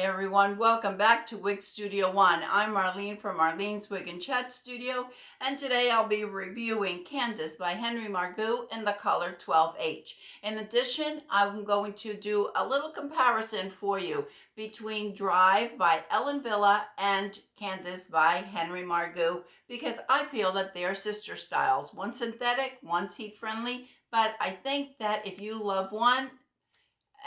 everyone, welcome back to Wig Studio 1. I'm Marlene from Marlene's Wig Chat Studio, and today I'll be reviewing Candace by Henry Margu in the color 12H. In addition, I'm going to do a little comparison for you between Drive by Ellen Villa and Candace by Henry Margu, because I feel that they're sister styles. One's synthetic, one's heat friendly, but I think that if you love one,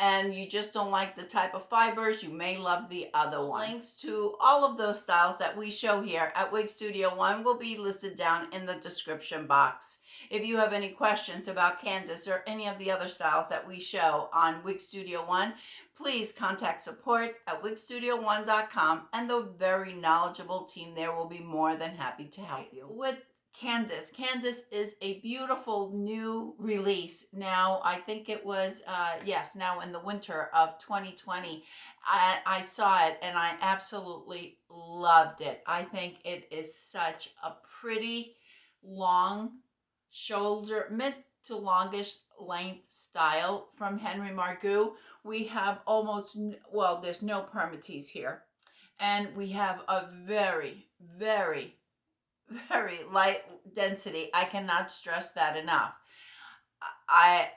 and you just don't like the type of fibers, you may love the other one. Links to all of those styles that we show here at Wig Studio 1 will be listed down in the description box. If you have any questions about Candace or any of the other styles that we show on Wig Studio 1, please contact support at wigstudio1.com, and the very knowledgeable team there will be more than happy to help you. With Candace. Candace is a beautiful new release. Now, I think it was, now in the winter of 2020, I saw it and I absolutely loved it. I think it is such a pretty long shoulder, mid to longish length style from Henry Margu. We have almost, well, there's no permatease here. And we have a very, very light density. I cannot stress that enough. I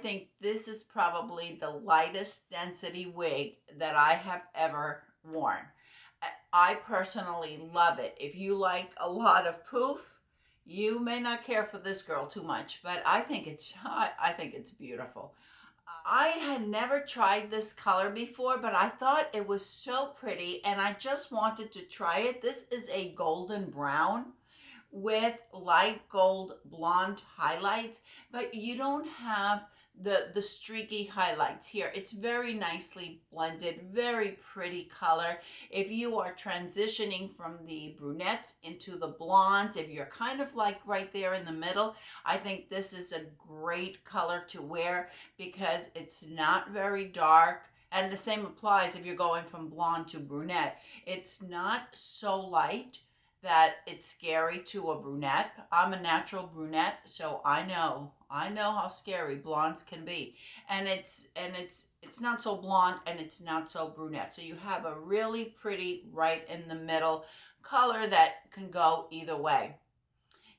think this is probably the lightest density wig that I have ever worn. I personally love it. If you like a lot of poof, you may not care for this girl too much, but I think it's beautiful. I had never tried this color before, but I thought it was so pretty and I just wanted to try it. This is a golden brown with light gold blonde highlights, but you don't have the streaky highlights here. It's very nicely blended, very pretty color. If you are transitioning from the brunettes into the blondes, if you're kind of like right there in the middle, I think this is a great color to wear because it's not very dark. And the same applies if you're going from blonde to brunette. It's not so light that it's scary to a brunette. I'm a natural brunette, so I know how scary blondes can be. And it's not so blonde and it's not so brunette. So you have a really pretty right in the middle color that can go either way.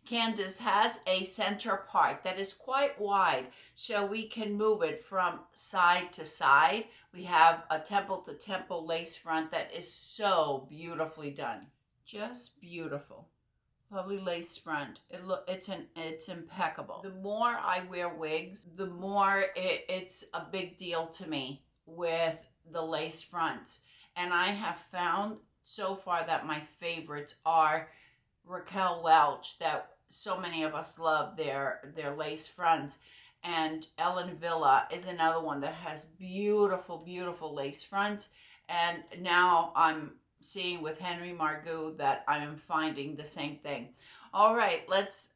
Candace has a center part that is quite wide, so we can move it from side to side. We have a temple to temple lace front that is so beautifully done. Just beautiful. Lovely lace front. It's impeccable. The more I wear wigs, the more it's a big deal to me with the lace fronts. And I have found so far that my favorites are Raquel Welch, that so many of us love their lace fronts. And Ellen Villa is another one that has beautiful, beautiful lace fronts. And now I'm seeing with Henry Margu that I am finding the same thing. All right, let's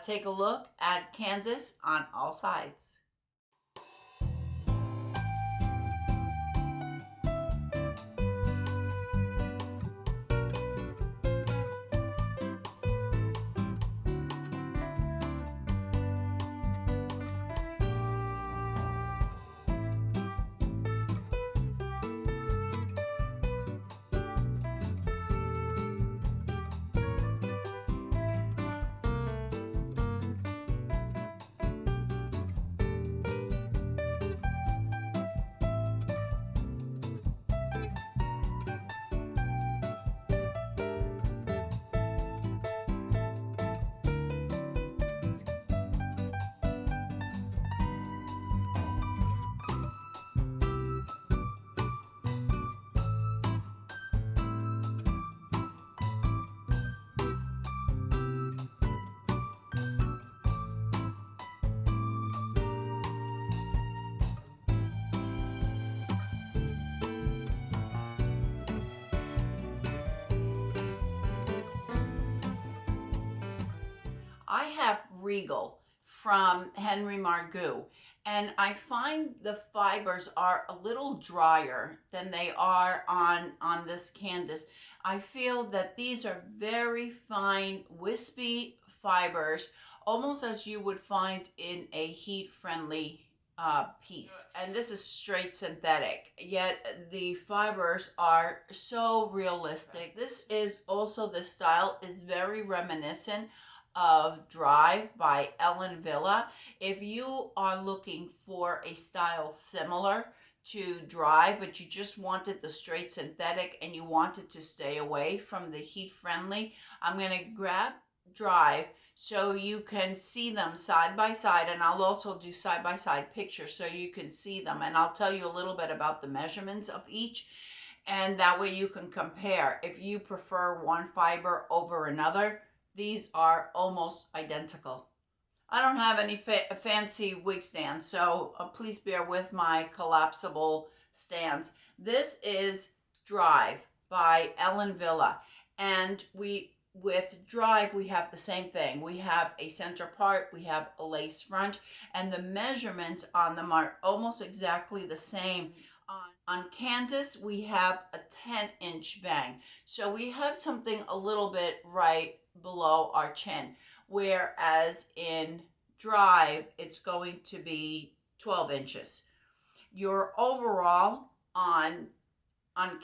take a look at Candace on all sides. I have Regal from Henry Margu, and I find the fibers are a little drier than they are on this Candace. I feel that these are very fine, wispy fibers, almost as you would find in a heat-friendly piece, and this is straight synthetic, yet the fibers are so realistic. This is also, this style is very reminiscent of Drive by Ellen Villa. If you are looking for a style similar to Drive, but you just wanted the straight synthetic and you wanted to stay away from the heat friendly, I'm going to grab Drive so you can see them side by side, and I'll also do side by side pictures so you can see them, and I'll tell you a little bit about the measurements of each, and that way you can compare. If you prefer one fiber over another, these are almost identical. I don't have any fancy wig stands, so please bear with my collapsible stands. This is Drive by Ellen Villa, and with Drive, we have the same thing. We have a center part, we have a lace front, and the measurements on them are almost exactly the same. On Candace, we have a 10-inch bang. So we have something a little bit right below our chin, whereas in Drive, it's going to be 12 inches. Your overall on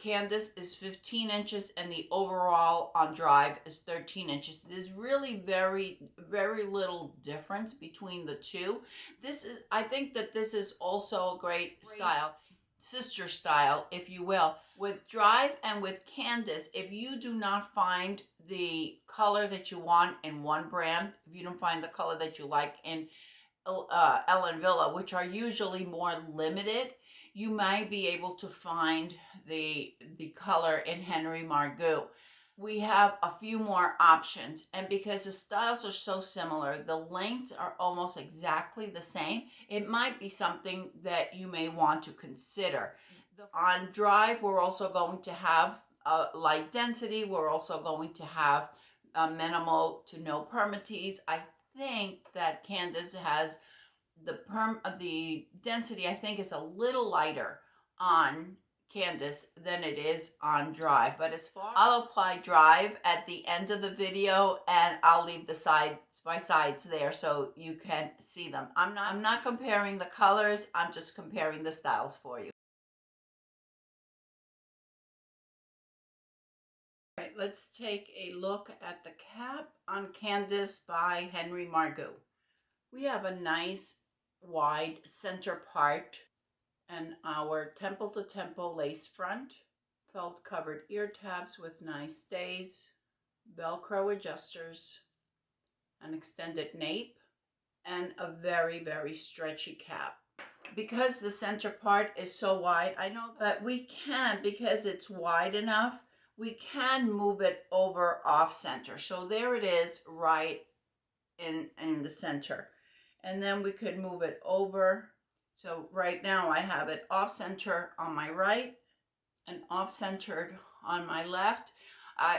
Candace is 15 inches, and the overall on Drive is 13 inches. There's really very little difference between the two. I think that this is also a great style, sister style, if you will. With Drive and with Candace, if you do not find the color that you want in one brand, if you don't find the color that you like in Ellen Villa, which are usually more limited, you might be able to find the color in Henry Margu. We have a few more options, and because the styles are so similar, the lengths are almost exactly the same, it might be something that you may want to consider. On Drive, we're also going to have a light density. We're also going to have a minimal to no permatease. I think that Candace has the density, I think, is a little lighter on Candace than it is on Drive. But as far, I'll apply Drive at the end of the video, and I'll leave the sides by sides there so you can see them. I'm not comparing the colors, I'm just comparing the styles for you. All right, let's take a look at the cap on Candace by Henry Margu. We have a nice wide center part and our temple to temple lace front, felt covered ear tabs with nice stays, Velcro adjusters, an extended nape, and a very stretchy cap. Because the center part is so wide, I know that we can, because it's wide enough, we can move it over off center. So there it is right in the center. And then we could move it over. So right now I have it off center on my right and off centered on my left.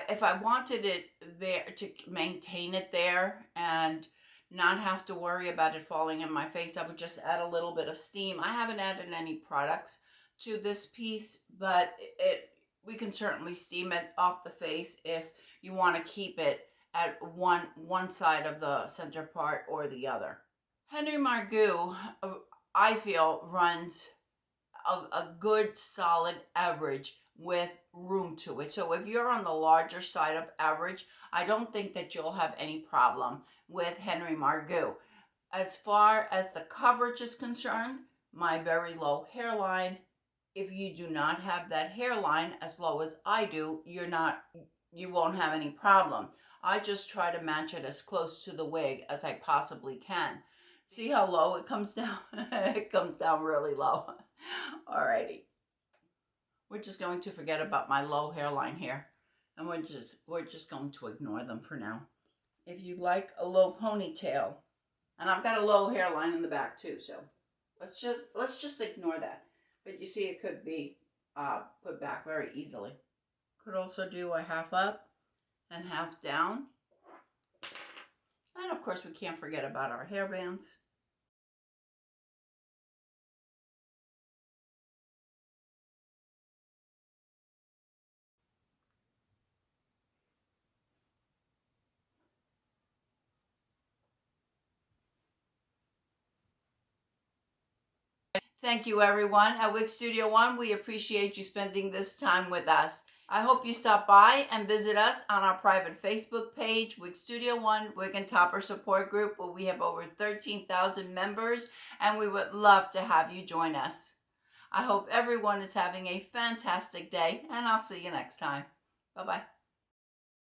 If I wanted it there to maintain it there and not have to worry about it falling in my face, I would just add a little bit of steam. I haven't added any products to this piece, but we can certainly steam it off the face if you want to keep it at one side of the center part or the other. Henry Margu, I feel, runs a good solid average with room to it. So if you're on the larger side of average, I don't think that you'll have any problem with Henry Margu. As far as the coverage is concerned, my very low hairline, if you do not have that hairline as low as I do, you won't have any problem. I just try to match it as close to the wig as I possibly can. See how low it comes down? It comes down really low. Alrighty. We're just going to forget about my low hairline here, and we're just going to ignore them for now. If you like a low ponytail, and I've got a low hairline in the back too, so let's just ignore that. But you see, it could be put back very easily. Could also do a half up and half down. And of course, we can't forget about our hairbands. Thank you, everyone. At Wig Studio One, we appreciate you spending this time with us. I hope you stop by and visit us on our private Facebook page, Wig Studio One Wig and Topper Support Group, where we have over 13,000 members, and we would love to have you join us. I hope everyone is having a fantastic day, and I'll see you next time. Bye-bye.